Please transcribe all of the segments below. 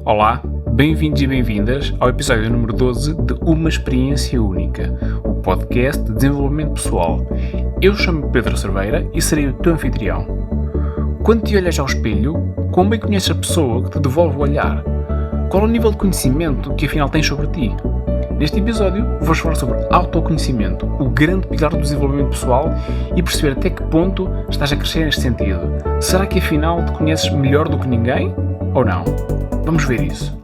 Olá, bem-vindos e bem-vindas ao episódio número 12 de Uma Experiência Única, o podcast de desenvolvimento pessoal. Eu chamo-me Pedro Cerveira e serei o teu anfitrião. Quando te olhas ao espelho, quão bem conheces a pessoa que te devolve o olhar? Qual é o nível de conhecimento que afinal tens sobre ti? Neste episódio, vou falar sobre autoconhecimento, o grande pilar do desenvolvimento pessoal e perceber até que ponto estás a crescer neste sentido. Será que afinal te conheces melhor do que ninguém ou não? Vamos ver isso.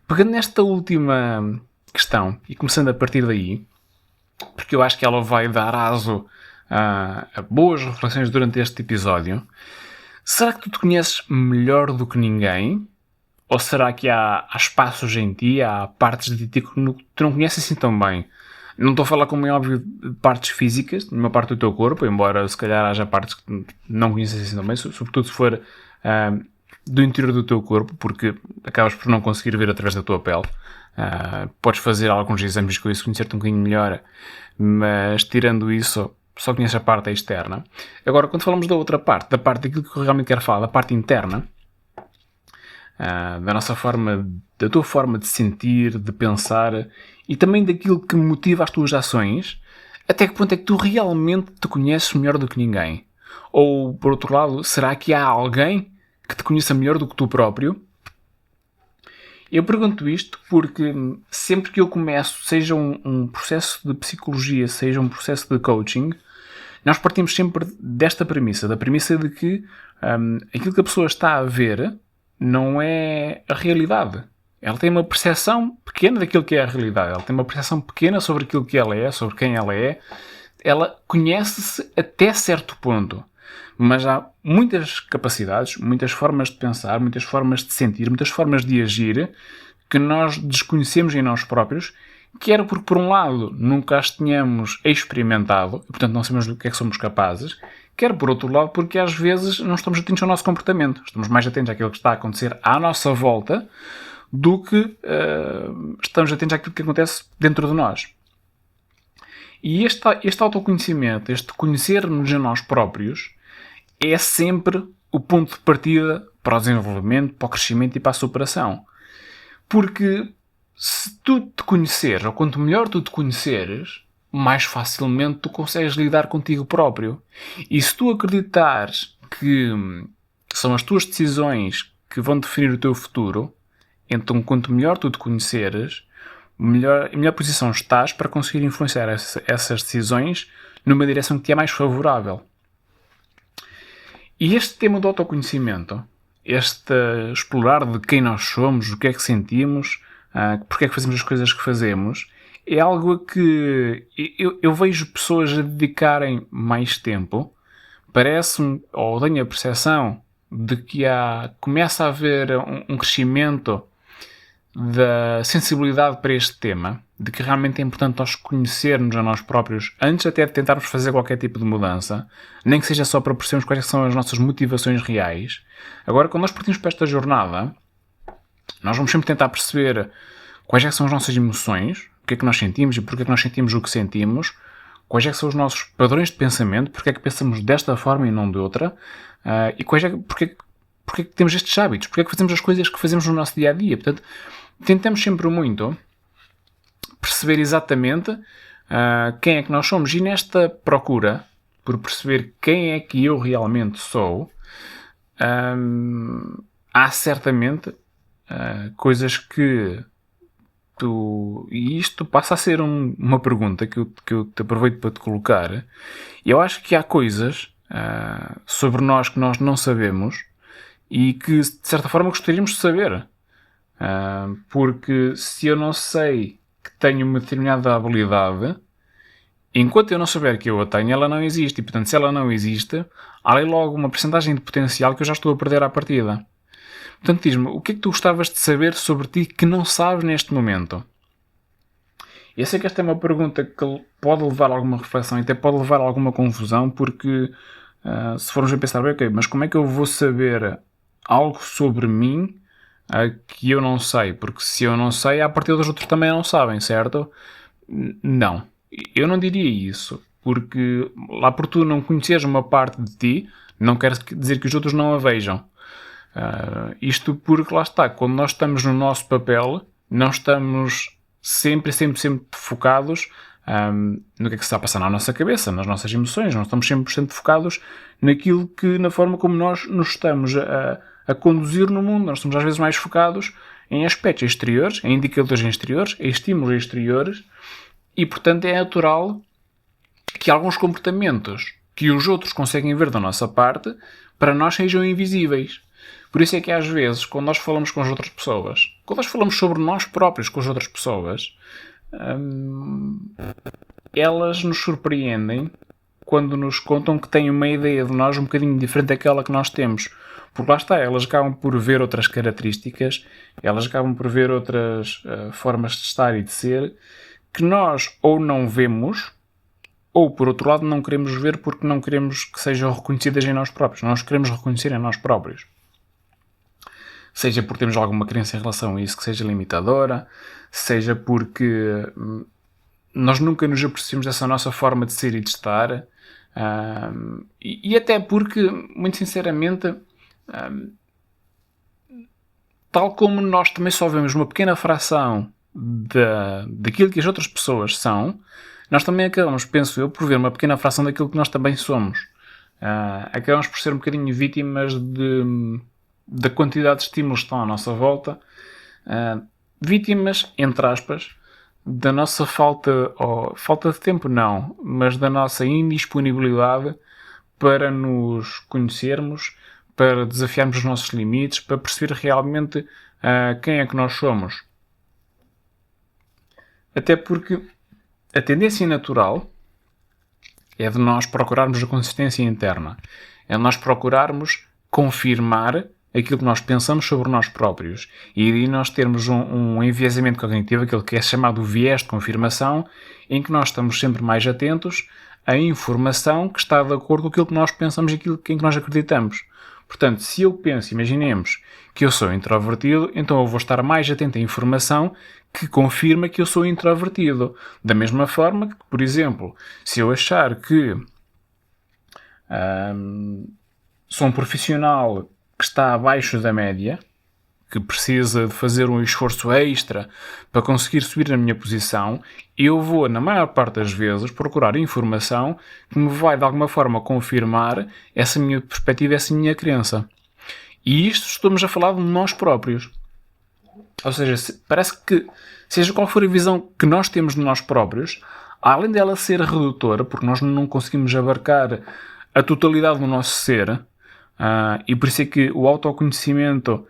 Pegando nesta última questão e começando a partir daí, porque eu acho que ela vai dar aso a boas reflexões durante este episódio, será que tu te conheces melhor do que ninguém? Ou será que há espaços em ti, há partes de ti que tu não conheces assim tão bem? Não estou a falar, como é óbvio, de partes físicas, de uma parte do teu corpo, embora se calhar haja partes que não conheces assim tão bem, sobretudo se for do interior do teu corpo, porque acabas por não conseguir ver através da tua pele. Podes fazer alguns exames com isso, conhecer-te um bocadinho melhor, mas tirando isso, só conheces a parte externa. Agora, quando falamos da outra parte, da parte daquilo que eu realmente quero falar, da parte interna, da nossa forma, da tua forma de sentir, de pensar e também daquilo que motiva as tuas ações, até que ponto é que tu realmente te conheces melhor do que ninguém? Ou, por outro lado, será que há alguém que te conheça melhor do que tu próprio? Eu pergunto isto porque sempre que eu começo, seja um processo de psicologia, seja um processo de coaching, nós partimos sempre desta premissa, da premissa de que aquilo que a pessoa está a ver não é a realidade. Ela tem uma percepção pequena daquilo que é a realidade. Ela tem uma percepção pequena sobre aquilo que ela é, sobre quem ela é. Ela conhece-se até certo ponto. Mas há muitas capacidades, muitas formas de pensar, muitas formas de sentir, muitas formas de agir que nós desconhecemos em nós próprios, quer porque, por um lado, nunca as tenhamos experimentado, e portanto não sabemos do que é que somos capazes, quer por outro lado, porque às vezes não estamos atentos ao nosso comportamento. Estamos mais atentos àquilo que está a acontecer à nossa volta do que estamos atentos àquilo que acontece dentro de nós. E este autoconhecimento, este conhecer-nos a nós próprios, é sempre o ponto de partida para o desenvolvimento, para o crescimento e para a superação. Porque se tu te conheceres, ou quanto melhor tu te conheceres, mais facilmente tu consegues lidar contigo próprio. E se tu acreditares que são as tuas decisões que vão definir o teu futuro, então quanto melhor tu te conheceres, em melhor posição estás para conseguir influenciar essas decisões numa direção que te é mais favorável. E este tema do autoconhecimento, este explorar de quem nós somos, o que é que sentimos, porque é que fazemos as coisas que fazemos, é algo que eu vejo pessoas a dedicarem mais tempo. Parece-me, ou tenho a percepção, de que começa a haver um crescimento da sensibilidade para este tema, de que realmente é importante nós conhecermos a nós próprios antes até de tentarmos fazer qualquer tipo de mudança, nem que seja só para percebermos quais são as nossas motivações reais. Agora, quando nós partimos para esta jornada, nós vamos sempre tentar perceber quais são as nossas emoções, o que é que nós sentimos e porque é que nós sentimos o que sentimos, quais são os nossos padrões de pensamento, porque é que pensamos desta forma e não de outra, e porque é que temos estes hábitos, porque é que fazemos as coisas que fazemos no nosso dia-a-dia. Portanto, tentamos sempre muito perceber exatamente quem é que nós somos, e nesta procura por perceber quem é que eu realmente sou, há certamente coisas que e isto passa a ser uma pergunta que eu te aproveito para te colocar. Eu acho que há coisas sobre nós que nós não sabemos e que, de certa forma, gostaríamos de saber. Porque se eu não sei que tenho uma determinada habilidade, enquanto eu não souber que eu a tenho, ela não existe. E, portanto, se ela não existe, há ali logo uma percentagem de potencial que eu já estou a perder à partida. Portanto, diz-me, o que é que tu gostavas de saber sobre ti que não sabes neste momento? Eu sei que esta é uma pergunta que pode levar a alguma reflexão e até pode levar a alguma confusão, porque se formos a pensar, bem, ok, mas como é que eu vou saber algo sobre mim que eu não sei? Porque se eu não sei, a partir dos outros também não sabem, certo? Não. Eu não diria isso, porque lá por tu não conheceres uma parte de ti, não quer dizer que os outros não a vejam. Isto porque, lá está, quando nós estamos no nosso papel, não estamos sempre focados no que é que se está a passar na nossa cabeça, nas nossas emoções, não estamos 100% focados na forma como nós nos estamos a conduzir no mundo. Nós estamos às vezes mais focados em aspectos exteriores, em indicadores exteriores, em estímulos exteriores, e portanto é natural que alguns comportamentos que os outros conseguem ver da nossa parte, para nós sejam invisíveis. Por isso é que às vezes, quando nós falamos com as outras pessoas, quando nós falamos sobre nós próprios com as outras pessoas, elas nos surpreendem quando nos contam que têm uma ideia de nós um bocadinho diferente daquela que nós temos. Porque lá está, elas acabam por ver outras características, elas acabam por ver outras formas de estar e de ser, que nós ou não vemos, ou por outro lado não queremos ver porque não queremos que sejam reconhecidas em nós próprios. Nós queremos reconhecer em nós próprios. Seja porque temos alguma crença em relação a isso que seja limitadora, seja porque nós nunca nos apreciamos dessa nossa forma de ser e de estar, e até porque, muito sinceramente, tal como nós também só vemos uma pequena fração daquilo que as outras pessoas são, nós também acabamos, penso eu, por ver uma pequena fração daquilo que nós também somos. Acabamos por ser um bocadinho vítimas da quantidade de estímulos que estão à nossa volta, vítimas, entre aspas, da nossa falta de tempo não, mas da nossa indisponibilidade para nos conhecermos, para desafiarmos os nossos limites, para perceber realmente quem é que nós somos. Até porque a tendência natural é de nós procurarmos a consistência interna, é de nós procurarmos confirmar aquilo que nós pensamos sobre nós próprios. E aí nós termos um enviesamento cognitivo, aquele que é chamado viés de confirmação, em que nós estamos sempre mais atentos à informação que está de acordo com aquilo que nós pensamos e aquilo em que nós acreditamos. Portanto, se eu penso, imaginemos, que eu sou introvertido, então eu vou estar mais atento à informação que confirma que eu sou introvertido. Da mesma forma que, por exemplo, se eu achar que sou um profissional que está abaixo da média, que precisa de fazer um esforço extra para conseguir subir na minha posição, eu vou, na maior parte das vezes, procurar informação que me vai, de alguma forma, confirmar essa minha perspectiva, essa minha crença. E isto estamos a falar de nós próprios. Ou seja, parece que, seja qual for a visão que nós temos de nós próprios, além dela ser redutora, porque nós não conseguimos abarcar a totalidade do nosso ser, e por isso é que o autoconhecimento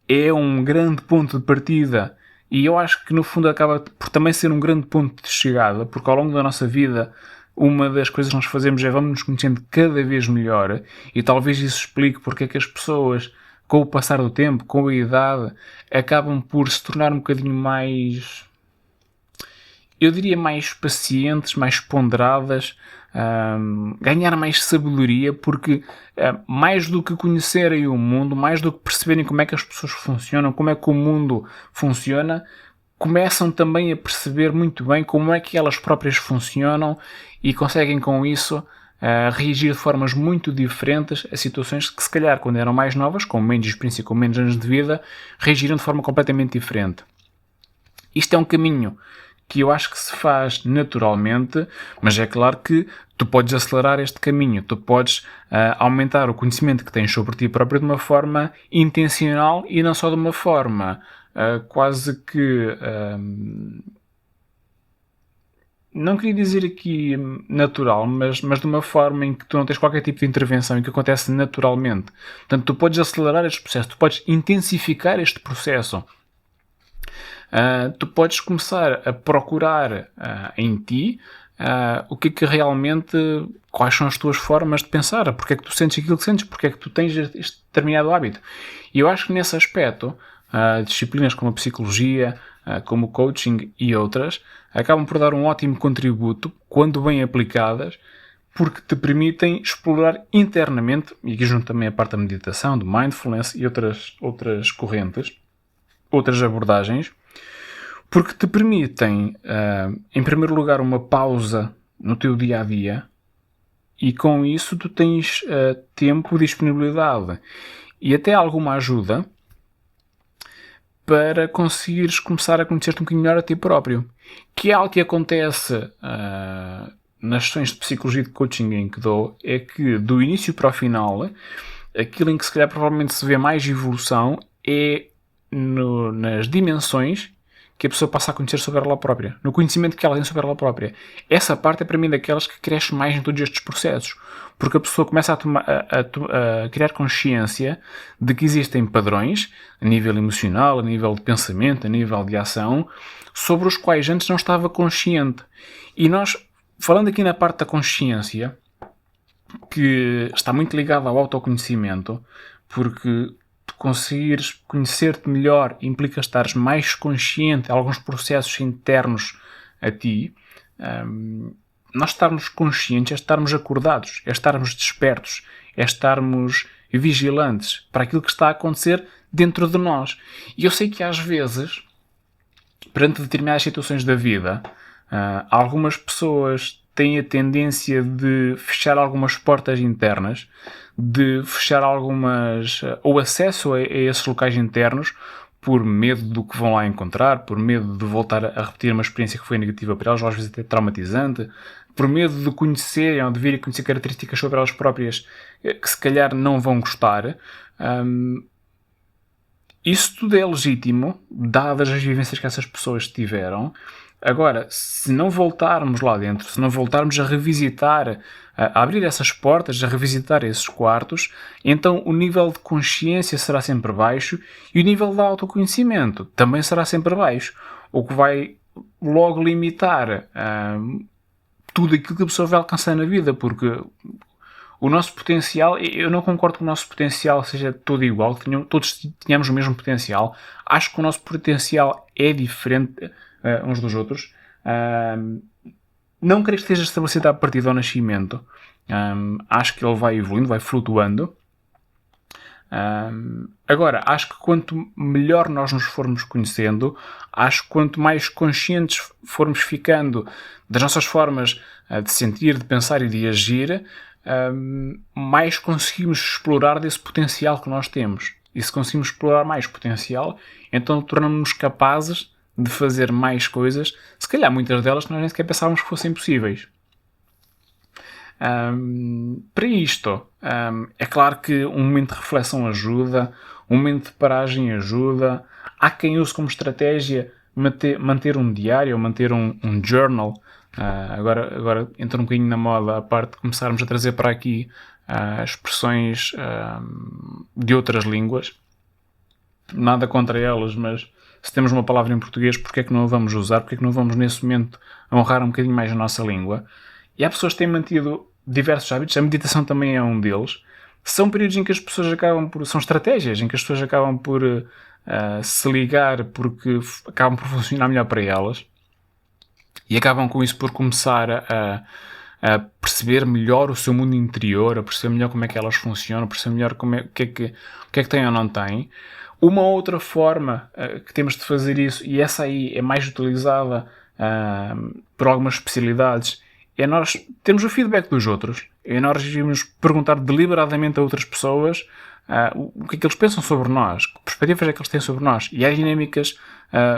é um grande ponto de partida, e eu acho que no fundo acaba por também ser um grande ponto de chegada, porque ao longo da nossa vida uma das coisas que nós fazemos é vamos nos conhecendo cada vez melhor, e talvez isso explique porque é que as pessoas, com o passar do tempo, com a idade, acabam por se tornar um bocadinho mais, eu diria, mais pacientes, mais ponderadas, ganhar mais sabedoria, porque mais do que conhecerem o mundo, mais do que perceberem como é que as pessoas funcionam, como é que o mundo funciona, começam também a perceber muito bem como é que elas próprias funcionam e conseguem com isso reagir de formas muito diferentes a situações que se calhar quando eram mais novas, com menos experiência, com menos anos de vida, reagiram de forma completamente diferente. Isto é um caminho que eu acho que se faz naturalmente, mas é claro que tu podes acelerar este caminho, tu podes aumentar o conhecimento que tens sobre ti próprio de uma forma intencional e não só de uma forma quase que... não queria dizer aqui natural, mas de uma forma em que tu não tens qualquer tipo de intervenção e que acontece naturalmente. Portanto, tu podes acelerar este processo, tu podes intensificar este processo. Tu podes começar a procurar em ti o que realmente, quais são as tuas formas de pensar, porque é que tu sentes aquilo que sentes, porque é que tu tens este determinado hábito. E eu acho que nesse aspecto, disciplinas como a psicologia, como o coaching e outras, acabam por dar um ótimo contributo, quando bem aplicadas, porque te permitem explorar internamente, e aqui junto também a parte da meditação, do mindfulness e outras correntes, outras abordagens, porque te permitem, em primeiro lugar, uma pausa no teu dia-a-dia, e com isso tu tens tempo e disponibilidade. e até alguma ajuda para conseguires começar a conhecer-te um bocadinho melhor a ti próprio. Que é algo que acontece nas sessões de psicologia de coaching em que dou, é que do início para o final, aquilo em que se calhar provavelmente se vê mais evolução é nas dimensões que a pessoa passa a conhecer sobre ela própria, no conhecimento que ela tem sobre ela própria. Essa parte é para mim daquelas que cresce mais em todos estes processos, porque a pessoa começa a criar consciência de que existem padrões, a nível emocional, a nível de pensamento, a nível de ação, sobre os quais antes não estava consciente. E nós, falando aqui na parte da consciência, que está muito ligada ao autoconhecimento, porque conseguires conhecer-te melhor implica estares mais consciente de alguns processos internos a ti. Nós estarmos conscientes é estarmos acordados, é estarmos despertos, é estarmos vigilantes para aquilo que está a acontecer dentro de nós. E eu sei que às vezes, perante determinadas situações da vida, algumas pessoas têm a tendência de fechar algumas portas internas, de fechar o acesso a esses locais internos por medo do que vão lá encontrar, por medo de voltar a repetir uma experiência que foi negativa para elas, ou às vezes até traumatizante, por medo de conhecerem ou de vir a conhecer características sobre elas próprias que se calhar não vão gostar. Isso tudo é legítimo, dadas as vivências que essas pessoas tiveram. Agora, se não voltarmos lá dentro, se não voltarmos a revisitar, a abrir essas portas, a revisitar esses quartos, então o nível de consciência será sempre baixo e o nível de autoconhecimento também será sempre baixo, o que vai logo limitar tudo aquilo que a pessoa vai alcançar na vida, porque o nosso potencial, eu não concordo que o nosso potencial seja todo igual, que todos tenhamos o mesmo potencial. Acho que o nosso potencial é diferente uns dos outros. Não creio que esteja estabelecido a partir do nascimento. Acho que ele vai evoluindo, vai flutuando. Agora, acho que quanto melhor nós nos formos conhecendo, acho que quanto mais conscientes formos ficando das nossas formas de sentir, de pensar e de agir, mais conseguimos explorar desse potencial que nós temos. E se conseguimos explorar mais potencial, então tornamos-nos capazes de fazer mais coisas, se calhar muitas delas que nós nem sequer pensávamos que fossem possíveis. Para isto, é claro que um momento de reflexão ajuda, um momento de paragem ajuda. Há quem use como estratégia manter um diário ou manter um journal. Agora entra um bocadinho na moda a parte de começarmos a trazer para aqui expressões de outras línguas. Nada contra elas, mas se temos uma palavra em português, porque é que não a vamos usar? Porque é que não vamos nesse momento honrar um bocadinho mais a nossa língua? E há pessoas que têm mantido diversos hábitos, a meditação também é um deles. São períodos em que as pessoas são estratégias, em que as pessoas acabam por se ligar porque acabam por funcionar melhor para elas e acabam com isso por começar a perceber melhor o seu mundo interior, a perceber melhor como é que elas funcionam, a perceber melhor o que é que têm ou não têm. Uma outra forma que temos de fazer isso, e essa aí é mais utilizada por algumas especialidades, é nós termos o feedback dos outros. É nós irmos perguntar deliberadamente a outras pessoas o que é que eles pensam sobre nós, que perspectivas é que eles têm sobre nós. E há dinâmicas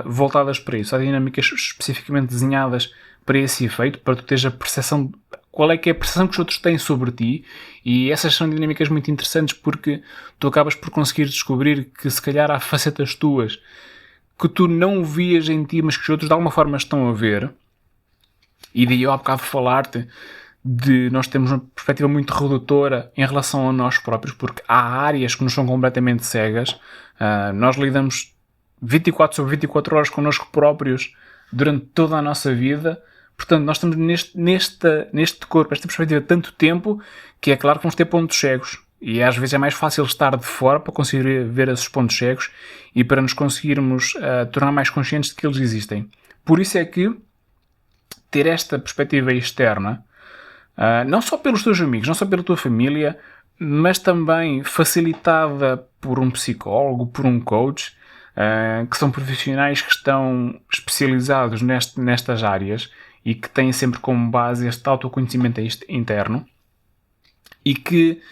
voltadas para isso. Há dinâmicas especificamente desenhadas para esse efeito, para tu teres a percepção de qual é que é a percepção que os outros têm sobre ti. E essas são dinâmicas muito interessantes porque tu acabas por conseguir descobrir que se calhar há facetas tuas que tu não vias em ti, mas que os outros de alguma forma estão a ver. E daí eu há bocado falar-te de nós termos uma perspectiva muito redutora em relação a nós próprios, porque há áreas que nos são completamente cegas. Nós lidamos 24 sobre 24 horas connosco próprios durante toda a nossa vida. Portanto, nós estamos neste corpo, esta perspectiva, tanto tempo, que é claro que vamos ter pontos cegos. E às vezes é mais fácil estar de fora para conseguir ver esses pontos cegos e para nos conseguirmos tornar mais conscientes de que eles existem. Por isso é que ter esta perspectiva externa, não só pelos teus amigos, não só pela tua família, mas também facilitada por um psicólogo, por um coach, que são profissionais que estão especializados nestas áreas e que têm sempre como base este autoconhecimento interno e que,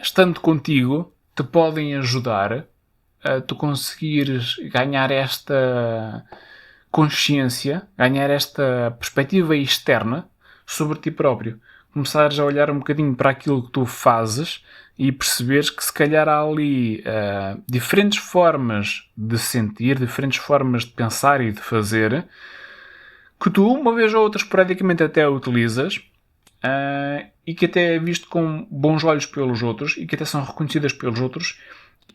estando contigo, te podem ajudar a tu conseguires ganhar esta consciência, ganhar esta perspectiva externa sobre ti próprio. Começares a olhar um bocadinho para aquilo que tu fazes e perceberes que se calhar há ali diferentes formas de sentir, diferentes formas de pensar e de fazer, que tu uma vez ou outra esporadicamente até utilizas, e que até é visto com bons olhos pelos outros e que até são reconhecidas pelos outros,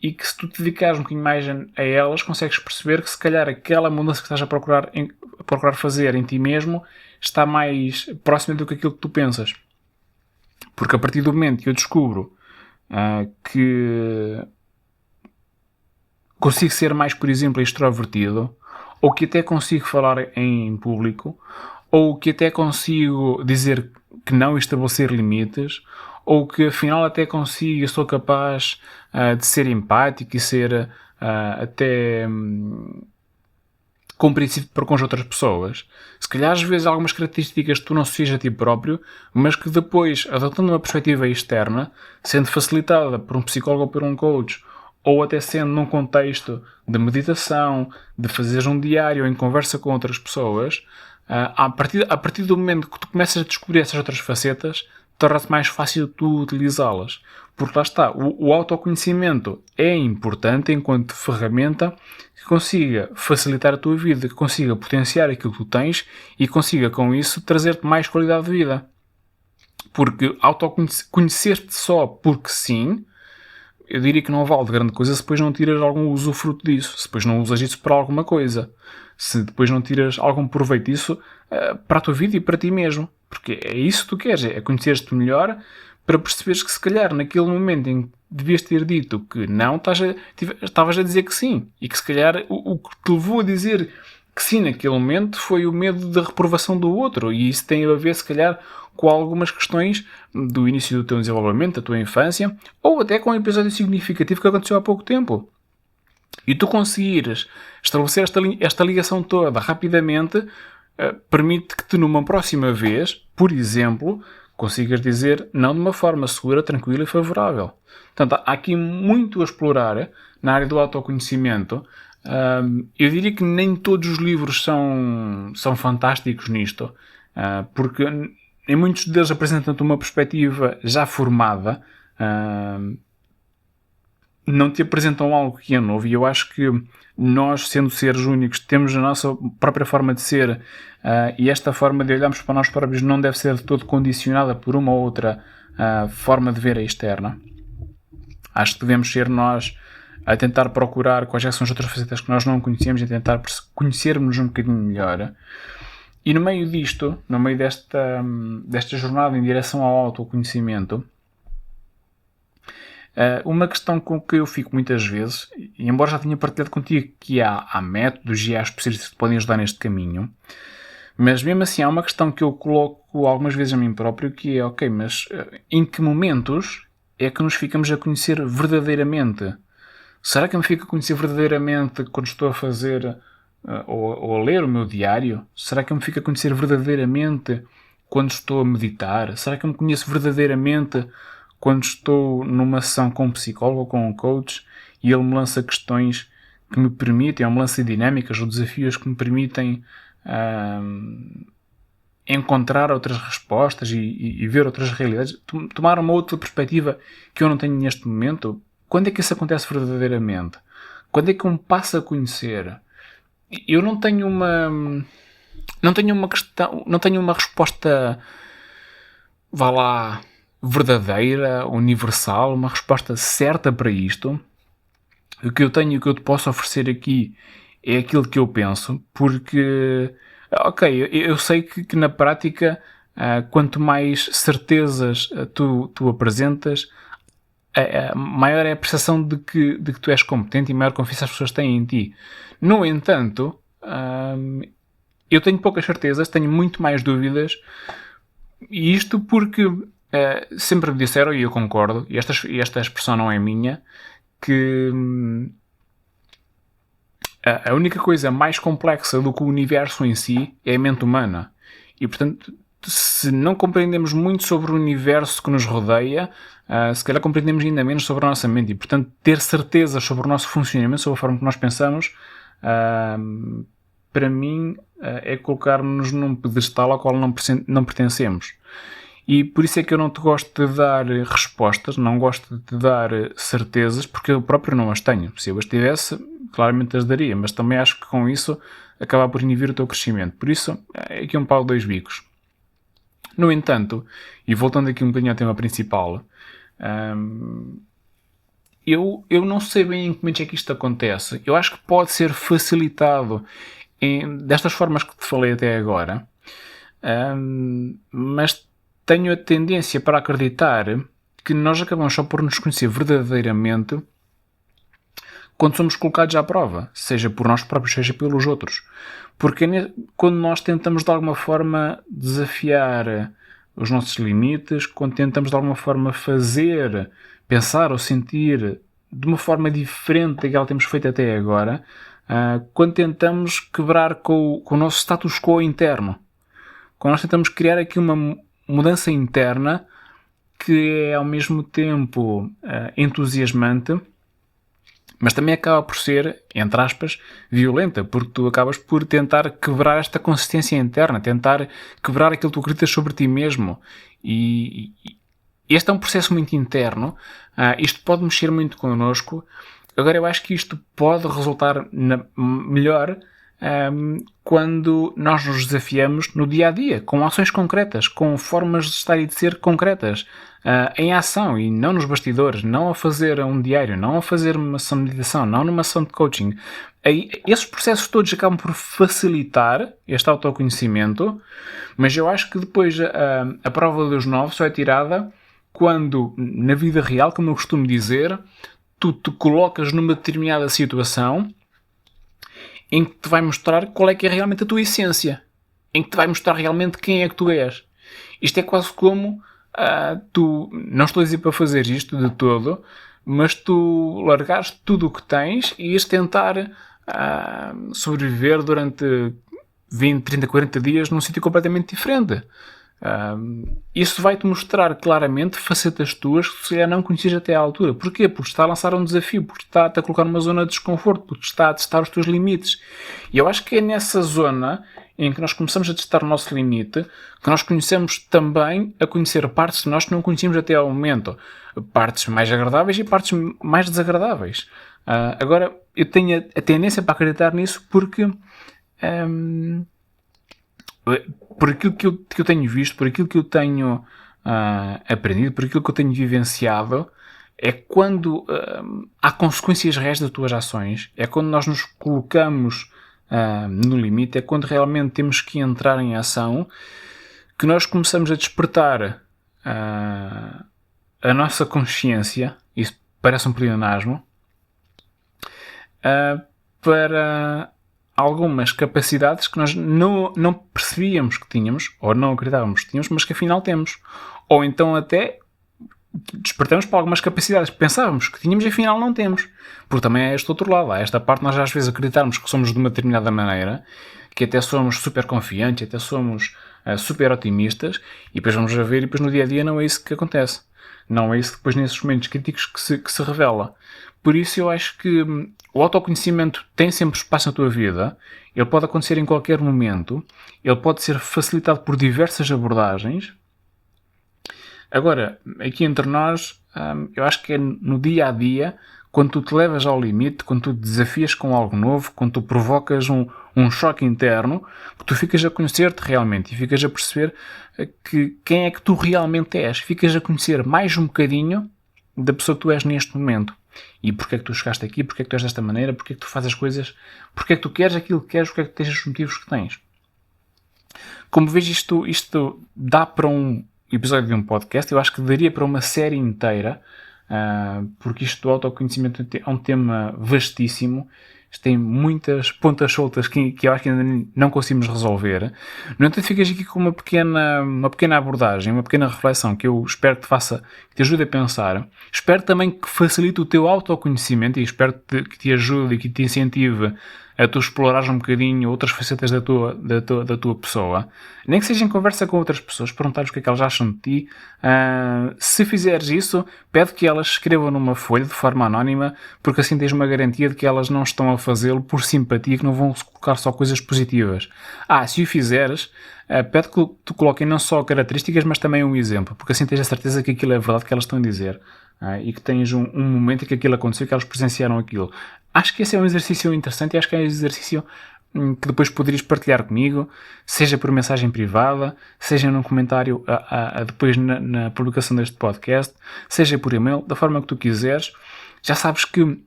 e que se tu te dedicares um bocadinho mais a elas, consegues perceber que se calhar aquela mudança que estás a procurar fazer em ti mesmo está mais próxima do que aquilo que tu pensas. Porque a partir do momento que eu descubro que consigo ser mais, por exemplo, extrovertido, ou que até consigo falar em público, ou que até consigo dizer que não e estabelecer limites, ou que afinal até consigo, sou capaz de ser empático e ser até compreensivo para com as outras pessoas. Se calhar às vezes há algumas características que tu não associas a ti próprio, mas que depois, adotando uma perspectiva externa, sendo facilitada por um psicólogo ou por um coach, ou até sendo num contexto de meditação, de fazeres um diário em conversa com outras pessoas, a partir do momento que tu começas a descobrir essas outras facetas, torna-se mais fácil tu utilizá-las. Porque lá está, o autoconhecimento é importante enquanto ferramenta que consiga facilitar a tua vida, que consiga potenciar aquilo que tu tens e consiga com isso trazer-te mais qualidade de vida. Porque autoconhecer-te só porque sim, eu diria que não vale de grande coisa se depois não tiras algum usufruto disso, se depois não usas isso para alguma coisa, se depois não tiras algum proveito disso para a tua vida e para ti mesmo. Porque é isso que tu queres, é conheceres-te melhor para perceberes que se calhar naquele momento em que devias ter dito que não, estavas a dizer que sim. E que se calhar o que te levou a dizer que sim naquele momento foi o medo da reprovação do outro. E isso tem a ver se calhar com algumas questões do início do teu desenvolvimento, da tua infância, ou até com um episódio significativo que aconteceu há pouco tempo. E tu conseguires estabelecer esta ligação toda rapidamente, permite que tu numa próxima vez, por exemplo, consigas dizer não de uma forma segura, tranquila e favorável. Portanto, há aqui muito a explorar na área do autoconhecimento. Eu diria que nem todos os livros são fantásticos nisto, porque em muitos deles apresentam-te uma perspectiva já formada, não te apresentam algo que é novo, e eu acho que nós, sendo seres únicos, temos a nossa própria forma de ser, e esta forma de olharmos para nós próprios não deve ser de todo condicionada por uma ou outra forma de ver a externa. Acho que devemos ser nós a tentar procurar quais são as outras facetas que nós não conhecemos e tentar conhecermos um bocadinho melhor. E no meio disto, no meio desta jornada em direção ao autoconhecimento, uma questão com que eu fico muitas vezes, e embora já tenha partilhado contigo que há métodos e há especialistas que podem ajudar neste caminho, mas mesmo assim há uma questão que eu coloco algumas vezes a mim próprio, que é, ok, mas em que momentos é que nos ficamos a conhecer verdadeiramente? Será que eu me fico a conhecer verdadeiramente quando estou a fazer ou a ler o meu diário? Será que eu me fico a conhecer verdadeiramente quando estou a meditar? Será que eu me conheço verdadeiramente quando estou numa sessão com um psicólogo ou com um coach e ele me lança questões que me permitem, ou me lança dinâmicas ou desafios que me permitem encontrar outras respostas e ver outras realidades, tomar uma outra perspectiva que eu não tenho neste momento? Quando é que isso acontece verdadeiramente? Quando é que eu me passo a conhecer? Eu não tenho uma questão, não tenho uma resposta, vá lá, verdadeira, universal, uma resposta certa para isto. O que eu tenho e o que eu te posso oferecer aqui é aquilo que eu penso, porque, ok, eu sei que na prática, quanto mais certezas tu apresentas, maior é a percepção de que tu és competente e maior confiança as pessoas têm em ti. No entanto, eu tenho poucas certezas, tenho muito mais dúvidas, e isto porque sempre me disseram, e eu concordo, e esta expressão não é minha, que a única coisa mais complexa do que o universo em si é a mente humana. E, portanto, se não compreendemos muito sobre o universo que nos rodeia, se calhar compreendemos ainda menos sobre a nossa mente. E, portanto, ter certeza sobre o nosso funcionamento, sobre a forma que nós pensamos, para mim, é colocar-nos num pedestal ao qual não pertencemos. E por isso é que eu não te gosto de dar respostas, não gosto de dar certezas, porque eu próprio não as tenho. Se eu as tivesse, claramente as daria, mas também acho que com isso acaba por inibir o teu crescimento. Por isso, é aqui um pau de dois bicos. No entanto, e voltando aqui um bocadinho ao tema principal, eu não sei bem em que momentos é que isto acontece. Eu acho que pode ser facilitado destas formas que te falei até agora, mas tenho a tendência para acreditar que nós acabamos só por nos conhecer verdadeiramente quando somos colocados à prova, seja por nós próprios, seja pelos outros. Porque quando nós tentamos de alguma forma desafiar os nossos limites, quando tentamos de alguma forma fazer, pensar ou sentir de uma forma diferente daquela que temos feito até agora, quando tentamos quebrar com o nosso status quo interno, quando nós tentamos criar aqui uma mudança interna que é ao mesmo tempo entusiasmante, mas também acaba por ser, entre aspas, violenta, porque tu acabas por tentar quebrar esta consistência interna, tentar quebrar aquilo que tu acreditas sobre ti mesmo. E este é um processo muito interno, isto pode mexer muito connosco. Agora, eu acho que isto pode resultar melhor quando nós nos desafiamos no dia a dia, com ações concretas, com formas de estar e de ser concretas, em ação e não nos bastidores, não a fazer um diário, não a fazer uma ação de meditação, não numa ação de coaching. Esses processos todos acabam por facilitar este autoconhecimento, mas eu acho que depois a prova dos 9 só é tirada quando, na vida real, como eu costumo dizer, tu te colocas numa determinada situação em que te vai mostrar qual é que é realmente a tua essência, em que te vai mostrar realmente quem é que tu és. Isto é quase como tu, não estou a dizer para fazer isto de todo, mas tu largares tudo o que tens e ires tentar sobreviver durante 20, 30, 40 dias num sítio completamente diferente. Isso vai-te mostrar claramente facetas tuas que se calhar não conhecias até à altura. Porquê? Porque está a lançar um desafio, porque está-te a colocar numa zona de desconforto, porque está a testar os teus limites. E eu acho que é nessa zona em que nós começamos a testar o nosso limite que nós conhecemos também a conhecer partes de nós que não conhecíamos até ao momento. Partes mais agradáveis e partes mais desagradáveis. Agora, eu tenho a tendência para acreditar nisso porque por aquilo que eu tenho visto, por aquilo que eu tenho aprendido, por aquilo que eu tenho vivenciado, é quando há consequências reais das tuas ações, é quando nós nos colocamos no limite, é quando realmente temos que entrar em ação, que nós começamos a despertar a nossa consciência, isso parece um pleonasmo, para algumas capacidades que nós não percebíamos que tínhamos, ou não acreditávamos que tínhamos, mas que afinal temos. Ou então até despertamos para algumas capacidades que pensávamos que tínhamos e afinal não temos. Porque também é este outro lado. Há esta parte nós às vezes acreditarmos que somos de uma determinada maneira, que até somos super confiantes, até somos super otimistas, e depois vamos a ver, e depois no dia-a-dia não é isso que acontece. Não é isso que depois nesses momentos críticos que se revela. Por isso eu acho que o autoconhecimento tem sempre espaço na tua vida, ele pode acontecer em qualquer momento, ele pode ser facilitado por diversas abordagens. Agora, aqui entre nós, eu acho que é no dia a dia, quando tu te levas ao limite, quando tu te desafias com algo novo, quando tu provocas um choque interno, que tu ficas a conhecer-te realmente e ficas a perceber quem é que tu realmente és. Ficas a conhecer mais um bocadinho da pessoa que tu és neste momento. E porque é que tu chegaste aqui, porque é que tu és desta maneira, porque é que tu fazes as coisas, porque é que tu queres aquilo que queres, porque é que tens os motivos que tens. Como vejo, isto dá para um episódio de um podcast, eu acho que daria para uma série inteira, porque isto do autoconhecimento é um tema vastíssimo. Isto tem muitas pontas soltas que eu acho que ainda não conseguimos resolver. No entanto, ficas aqui com uma pequena abordagem, uma pequena reflexão que eu espero que te ajude a pensar. Espero também que facilite o teu autoconhecimento e espero que te ajude e que te incentive a tu explorares um bocadinho outras facetas da tua pessoa, nem que seja em conversa com outras pessoas, perguntares o que é que elas acham de ti. Se fizeres isso, pede que elas escrevam numa folha de forma anónima, porque assim tens uma garantia de que elas não estão a fazê-lo por simpatia, que não vão colocar só coisas positivas. Se o fizeres, pede que tu coloquem não só características, mas também um exemplo, porque assim tens a certeza que aquilo é verdade que elas estão a dizer. E que tens um momento em que aquilo aconteceu, que elas presenciaram aquilo. Acho que esse é um exercício interessante e acho que é um exercício que depois poderias partilhar comigo, seja por mensagem privada, seja num comentário depois na publicação deste podcast, seja por e-mail, da forma que tu quiseres. Já sabes que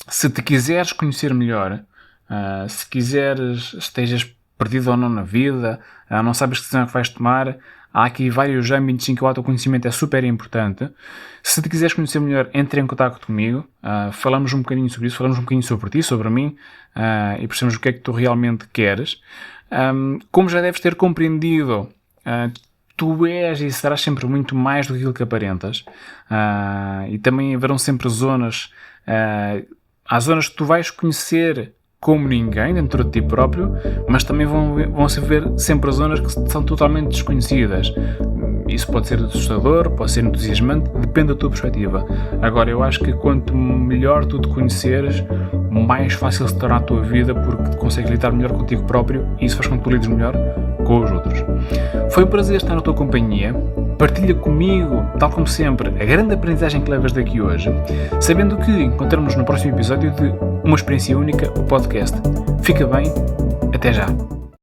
se te quiseres conhecer melhor, se quiseres, estejas perdido ou não na vida, não sabes que decisão é que vais tomar, há aqui vários âmbitos em que o autoconhecimento é super importante. Se te quiseres conhecer melhor, entre em contato comigo, falamos um bocadinho sobre isso, falamos um bocadinho sobre ti, sobre mim, e percebemos o que é que tu realmente queres. Como já deves ter compreendido, tu és e serás sempre muito mais do que aquilo que aparentas, e também haverão sempre zonas, há zonas que tu vais conhecer como ninguém dentro de ti próprio, mas também vão-se ver sempre zonas que são totalmente desconhecidas. Isso pode ser assustador, pode ser entusiasmante, depende da tua perspectiva. Agora, eu acho que quanto melhor tu te conheceres, mais fácil se torna a tua vida, porque consegues lidar melhor contigo próprio e isso faz com que tu lides melhor com os outros. Foi um prazer estar na tua companhia. Partilha comigo, tal como sempre, a grande aprendizagem que levas daqui hoje, sabendo que encontramos no próximo episódio de Uma Experiência Única, o podcast. Fica bem, até já!